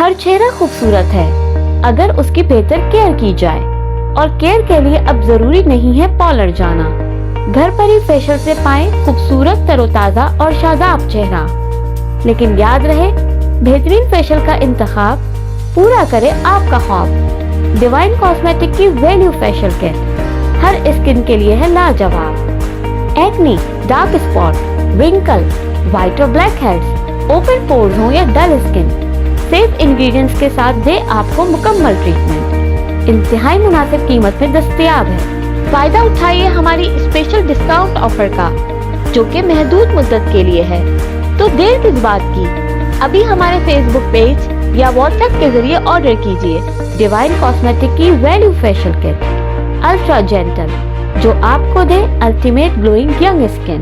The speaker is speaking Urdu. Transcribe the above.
ہر چہرہ خوبصورت ہے اگر اس کی بہتر کیئر کی جائے، اور کیئر کے لیے اب ضروری نہیں ہے پارلر جانا۔ گھر پر ہی فیشل سے پائیں خوبصورت تر و تازہ اور شاداب چہرہ۔ لیکن یاد رہے، بہترین فیشل کا انتخاب پورا کرے آپ کا خواب۔ ڈیوائن کاسمیٹک کی ویلیو فیشل کٹ ہر اسکن کے لیے ہے لاجواب۔ Acne, dark spot, Winkle, white اور بلیک ہیڈز، اوپن پورز ہوں یا ڈل اسکن، سیف انگریڈینٹس کے ساتھ دے آپ کو مکمل ٹریٹمنٹ۔ انتہائی مناسب قیمت میں دستیاب ہے۔ فائدہ اٹھائیے ہماری اسپیشل ڈسکاؤنٹ آفر کا، جو کہ محدود مدت کے لیے ہے۔ تو دیر کس بات کی، ابھی ہمارے فیس بک پیج یا واٹس ایپ کے ذریعے آرڈر کیجیے ڈیوائن کاسمیٹک کی ویلیو فیشل کٹ الٹرا جینٹل، جو آپ کو دے الٹیمیٹ گلوئنگ ینگ اسکن۔